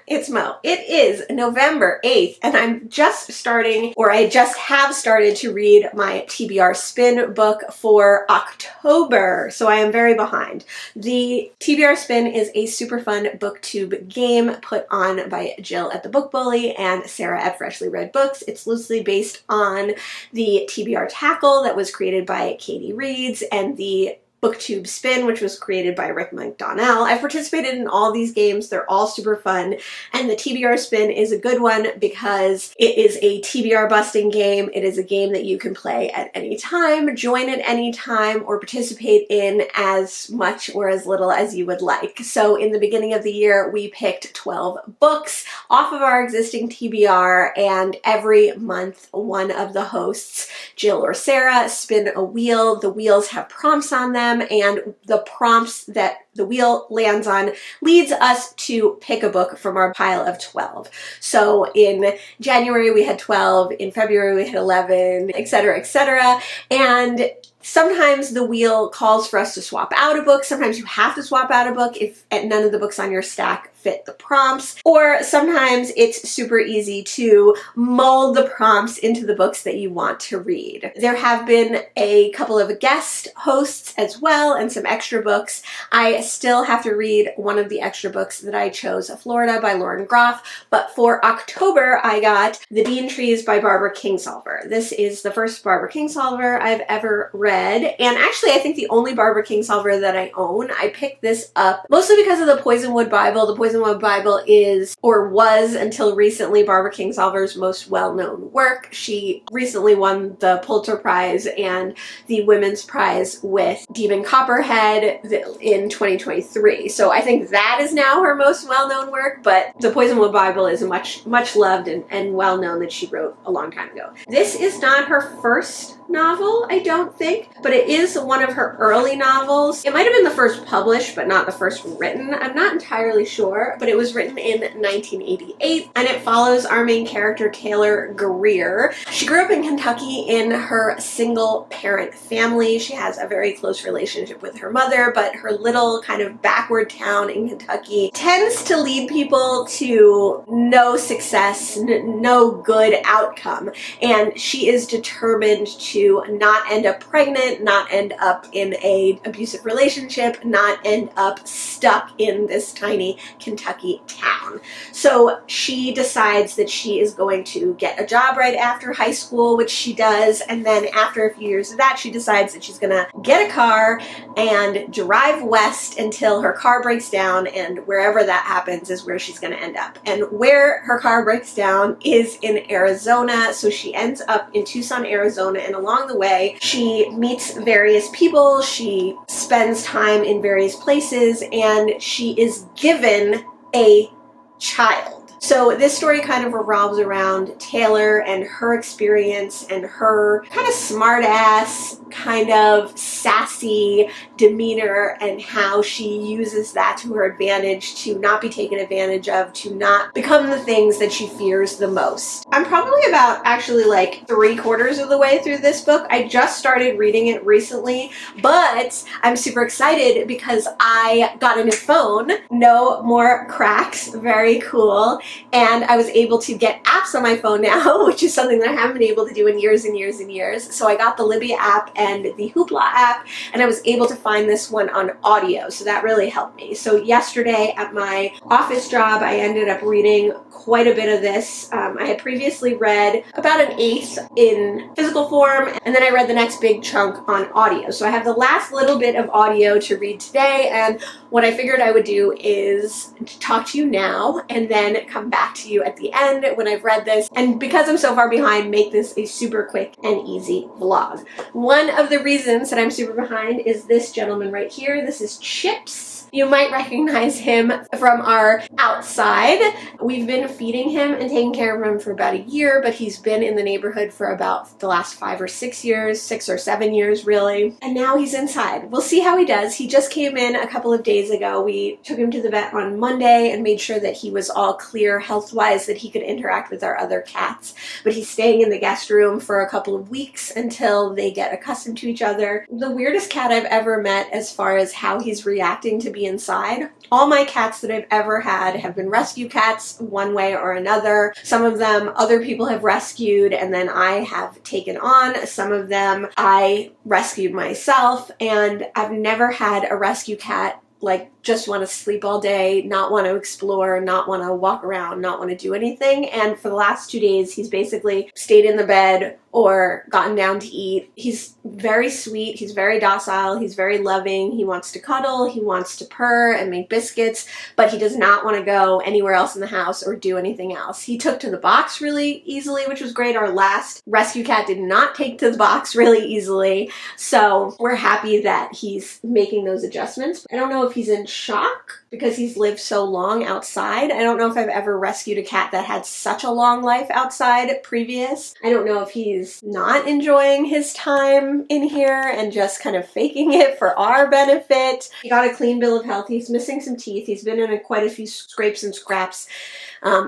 it's Mo. It is November 8th and I'm just starting, or I just have started to read my TBR Spin book for October, so I am very behind. The TBR Spin is a super fun booktube game put on by Jill at the Book Bully and Sarah at Freshly Read Books. It's loosely based on the TBR Tackle that was created by Katie Reeds and the BookTube Spin, which was created by Rick McDonnell. I've participated in all these games. They're all super fun, and the TBR Spin is a good one because it is a TBR busting game. It is a game that you can play at any time, join at any time, or participate in as much or as little as you would like. So in the beginning of the year, we picked 12 books off of our existing TBR, and every month one of the hosts, Jill or Sarah, spin a wheel. The wheels have prompts on them, and the prompts that the wheel lands on leads us to pick a book from our pile of 12. So in January we had 12, in February we had 11, etc., etc. And sometimes the wheel calls for us to swap out a book. Sometimes you have to swap out a book if none of the books on your stack fit the prompts, or sometimes it's super easy to mold the prompts into the books that you want to read. There have been a couple of guest hosts as well and some extra books. I still have to read one of the extra books that I chose, Florida by Lauren Groff, but for October I got The Bean Trees by Barbara Kingsolver. This is the first Barbara Kingsolver I've ever read, and actually I think the only Barbara Kingsolver that I own. I picked this up mostly because of the Poisonwood Bible. The Poisonwood Bible is, or was until recently, Barbara Kingsolver's most well-known work. She recently won the Pulitzer Prize and the Women's Prize with Demon Copperhead in 2023. So I think that is now her most well-known work, but the Poisonwood Bible is much loved and well-known that she wrote a long time ago. This is not her first novel, I don't think, but it is one of her early novels. It might have been the first published, but not the first written. I'm not entirely sure, but it was written in 1988, and it follows our main character, Taylor Greer. She grew up in Kentucky in her single-parent family. She has a very close relationship with her mother, but her little kind of backward town in Kentucky tends to lead people to no success, no good outcome, and she is determined to not end up pregnant, not end up in an abusive relationship, not end up stuck in this tiny Kentucky town. So she decides that she is going to get a job right after high school, which she does, and then after a few years of that, she decides that she's gonna get a car and drive west until her car breaks down, and wherever that happens is where she's gonna end up. And where her car breaks down is in Arizona, so she ends up in Tucson, Arizona, and along the way, she meets various people, she spends time in various places, and she is given a child. So this story kind of revolves around Taylor and her experience and her kind of smart-ass, kind of sassy demeanor, and how she uses that to her advantage to not be taken advantage of, to not become the things that she fears the most. I'm probably about actually like 3/4 of the way through this book. I just started reading it recently, but I'm super excited because I got a new phone. No more cracks. Very cool. And I was able to get apps on my phone now, which is something that I haven't been able to do in years and years and years. So I got the Libby app and the Hoopla app, and I was able to find this one on audio, so that really helped me. So yesterday at my office job, I ended up reading quite a bit of this. I had previously read about an eighth in physical form, and then I read the next big chunk on audio. So I have the last little bit of audio to read today, and what I figured I would do is talk to you now and then come back to you at the end when I've read this, and because I'm so far behind, make this a super quick and easy vlog. One of the reasons that I'm super behind is this gentleman right here. This is Chips. You might recognize him from our outside. We've been feeding him and taking care of him for about a year, but he's been in the neighborhood for about the last 5 or 6 years, 6 or 7 years really, and now he's inside. We'll see how he does. He just came in a couple of days ago. We took him to the vet on Monday and made sure that he was all clear health-wise, that he could interact with our other cats, but he's staying in the guest room for a couple of weeks until they get accustomed to each other. The weirdest cat I've ever met as far as how he's reacting to being be inside. All my cats that I've ever had have been rescue cats one way or another. Some of them other people have rescued and then I have taken on. Some of them I rescued myself, and I've never had a rescue cat like just want to sleep all day, not want to explore, not want to walk around, not want to do anything. And for the last 2 days, he's basically stayed in the bed or gotten down to eat. He's very sweet. He's very docile. He's very loving. He wants to cuddle. He wants to purr and make biscuits, but he does not want to go anywhere else in the house or do anything else. He took to the box really easily, which was great. Our last rescue cat did not take to the box really easily. So we're happy that he's making those adjustments. I don't know if he's in shock because he's lived so long outside. I don't know if I've ever rescued a cat that had such a long life outside previous. I don't know if he's not enjoying his time in here and just kind of faking it for our benefit. He got a clean bill of health. He's missing some teeth. He's been in quite a few scrapes and scraps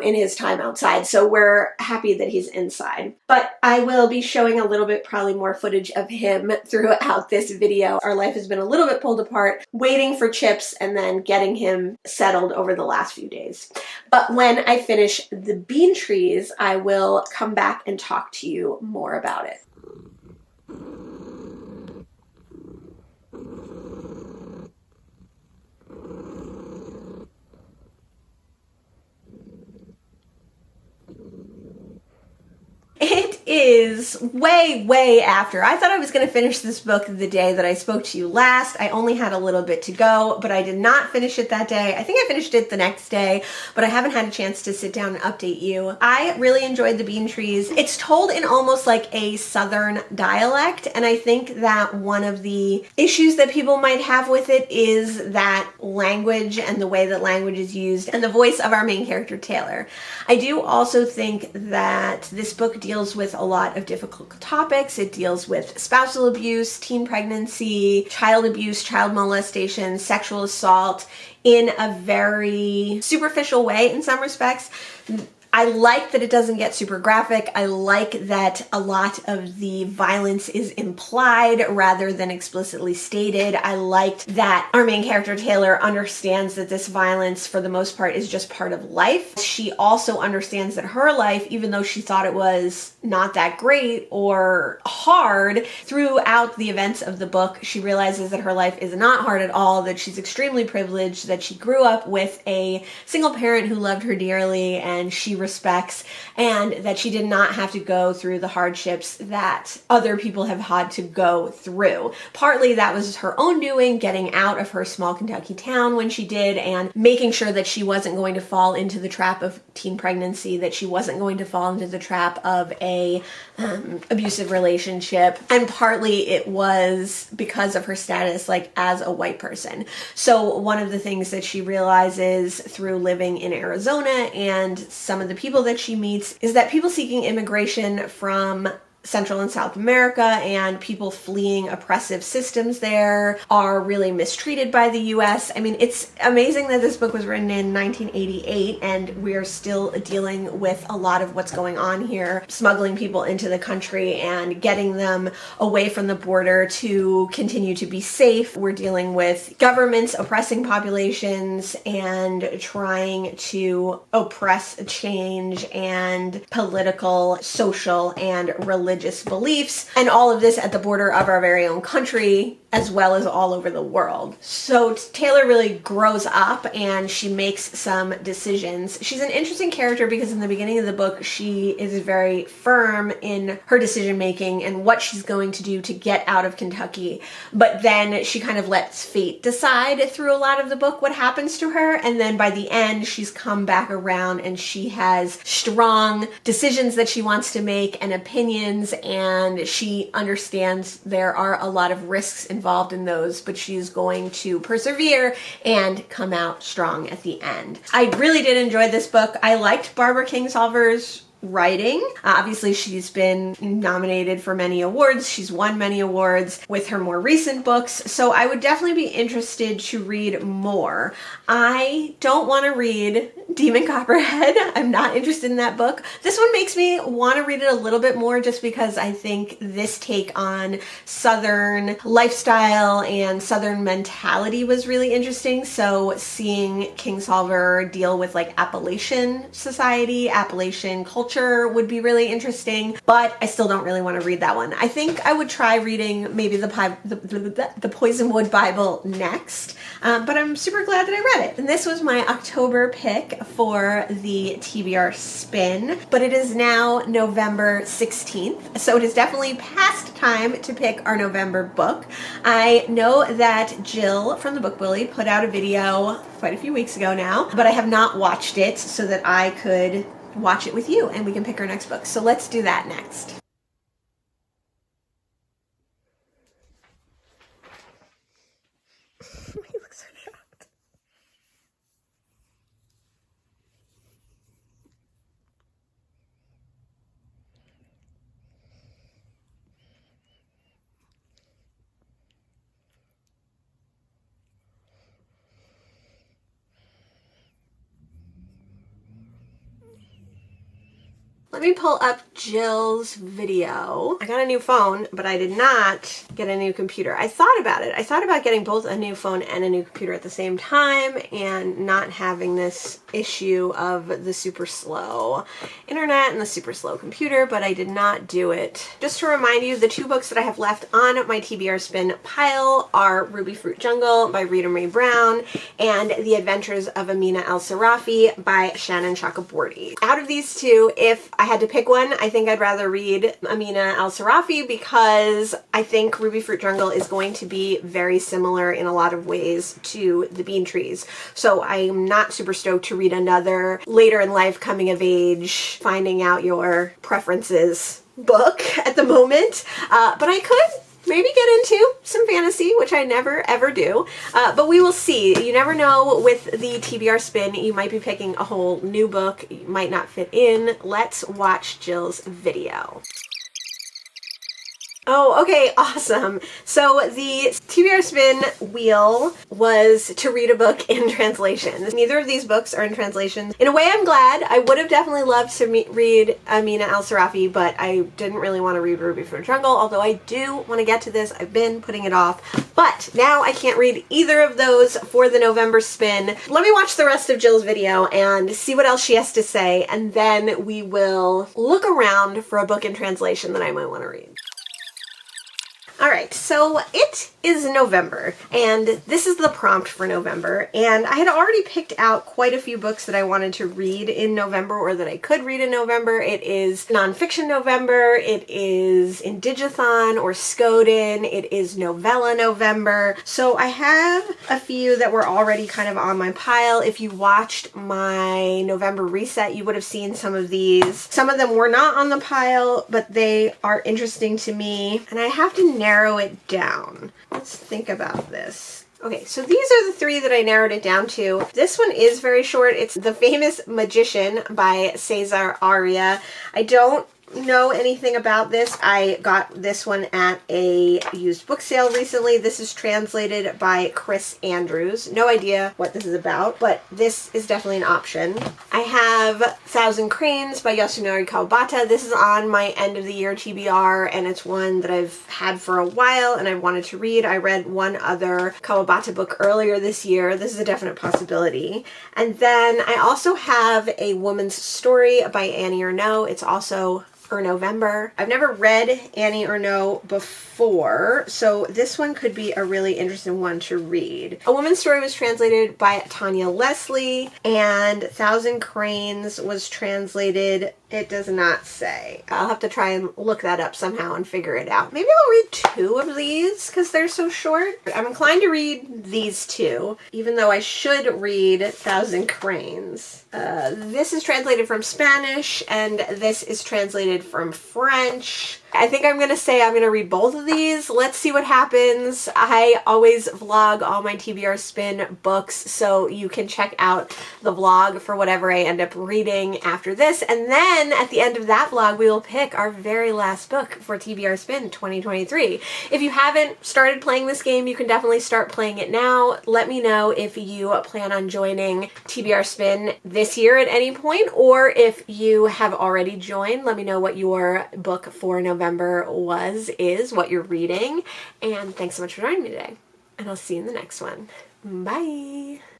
in his time outside, so we're happy that he's inside. But I will be showing a little bit, probably more footage of him throughout this video. Our life has been a little bit pulled apart, waiting for Chips and then getting him settled over the last few days. But when I finish the bean trees, I will come back and talk to you more about it. It is way after. I thought I was going to finish this book the day that I spoke to you last. I only had a little bit to go, but I did not finish it that day. I think I finished it the next day, but I haven't had a chance to sit down and update you. I really enjoyed The Bean Trees. It's told in almost like a Southern dialect, and I think that one of the issues that people might have with it is that language and the way that language is used and the voice of our main character, Taylor. I do also think that this book deals with a lot of difficult topics. It deals with spousal abuse, teen pregnancy, child abuse, child molestation, sexual assault in a very superficial way in some respects. I like that it doesn't get super graphic. I like that a lot of the violence is implied rather than explicitly stated. I liked that our main character, Taylor, understands that this violence, for the most part, is just part of life. She also understands that her life, even though she thought it was not that great or hard, throughout the events of the book, she realizes that her life is not hard at all, that she's extremely privileged, that she grew up with a single parent who loved her dearly and she respects, and that she did not have to go through the hardships that other people have had to go through. Partly that was her own doing, getting out of her small Kentucky town when she did, and making sure that she wasn't going to fall into the trap of teen pregnancy, that she wasn't going to fall into the trap of a abusive relationship, and partly it was because of her status like as a white person. So one of the things that she realizes through living in Arizona and some of the people that she meets is that people seeking immigration from Central and South America and people fleeing oppressive systems there are really mistreated by the US. I mean, it's amazing that this book was written in 1988 and we are still dealing with a lot of what's going on here, smuggling people into the country and getting them away from the border to continue to be safe. We're dealing with governments oppressing populations and trying to oppress change and political, social, and religious beliefs, and all of this at the border of our very own country as well as all over the world. So Taylor really grows up and she makes some decisions. She's an interesting character because in the beginning of the book she is very firm in her decision making and what she's going to do to get out of Kentucky, but then she kind of lets fate decide through a lot of the book what happens to her, and then by the end she's come back around and she has strong decisions that she wants to make and opinions, and she understands there are a lot of risks involved in those, but she's going to persevere and come out strong at the end. I really did enjoy this book. I liked Barbara Kingsolver's writing. Obviously, she's been nominated for many awards. She's won many awards with her more recent books, so I would definitely be interested to read more. I don't want to read Demon Copperhead. I'm not interested in that book. This one makes me want to read it a little bit more just because I think this take on Southern lifestyle and Southern mentality was really interesting. So seeing Kingsolver deal with like Appalachian society, Appalachian culture would be really interesting, but I still don't really want to read that one. I think I would try reading maybe the Poisonwood Bible next, but I'm super glad that I read it. And this was my October pick for the TBR Spin, but it is now November 16th, so it is definitely past time to pick our November book. I know that Jill from the Book Bully put out a video quite a few weeks ago now, but I have not watched it so that I could watch it with you and we can pick our next book. So let's do that next. You look so shocked. Let me pull up Jill's video. I got a new phone, but I did not get a new computer. I thought about it. I thought about getting both a new phone and a new computer at the same time and not having this issue of the super slow internet and the super slow computer, but I did not do it. Just to remind you, the two books that I have left on my TBR Spin pile are Ruby Fruit Jungle by Rita Mae Brown and The Adventures of Amina El-Sarafi by Shannon Chakraborty. Out of these two, if I had to pick one, I think I'd rather read Amina El-Sarafi because I think Ruby Fruit Jungle is going to be very similar in a lot of ways to The Bean Trees. So I'm not super stoked to read another later in life coming of age, finding out your preferences book at the moment. But I could maybe get into some fantasy, which I never ever do, but we will see. You never know with the TBR Spin. You might be picking a whole new book. You might not fit in. Let's watch Jill's video. Oh, okay, awesome. So the TBR Spin wheel was to read a book in translation. Neither of these books are in translation. In a way, I'm glad. I would have definitely loved to read Amina El-Sarafi, but I didn't really want to read Ruby Fruit Jungle, although I do want to get to this. I've been putting it off, but now I can't read either of those for the November Spin. Let me watch the rest of Jill's video and see what else she has to say, and then we will look around for a book in translation that I might want to read. Alright, so it is November, and this is the prompt for November, and I had already picked out quite a few books that I wanted to read in November, or that I could read in November. It is Nonfiction November, it is Indigathon or Skoden, it is Novella November, so I have a few that were already kind of on my pile. If you watched my November reset, you would have seen some of these. Some of them were not on the pile, but they are interesting to me, and I have to narrow it down. Let's think about this. Okay, so these are the three that I narrowed it down to. This one is very short. It's The Famous Magician by Cesar Aria. I don't know anything about this. I got this one at a used book sale recently. This is translated by Chris Andrews. No idea what this is about, but this is definitely an option. I have Thousand Cranes by Yasunori Kawabata. This is on my end of the year TBR, and it's one that I've had for a while and I wanted to read. I read one other Kawabata book earlier this year. This is a definite possibility. And then I also have A Woman's Story by Annie Ernaux. It's also for November. I've never read Annie Ernaux before, so this one could be a really interesting one to read. A Woman's Story was translated by Tanya Leslie, and Thousand Cranes was translated, it does not say. I'll have to try and look that up somehow and figure it out. Maybe I'll read two of these because they're so short. I'm inclined to read these two, even though I should read Thousand Cranes. This is translated from Spanish, and this is translated from French. I think I'm gonna say I'm gonna read both of these. Let's see what happens. I always vlog all my TBR Spin books, so you can check out the vlog for whatever I end up reading after this. And then at the end of that vlog, we will pick our very last book for TBR Spin 2023. If you haven't started playing this game, you can definitely start playing it now. Let me know if you plan on joining TBR Spin this year at any point, or if you have already joined, let me know what your book for November is, what you're reading. And thanks so much for joining me today. And I'll see you in the next one. Bye!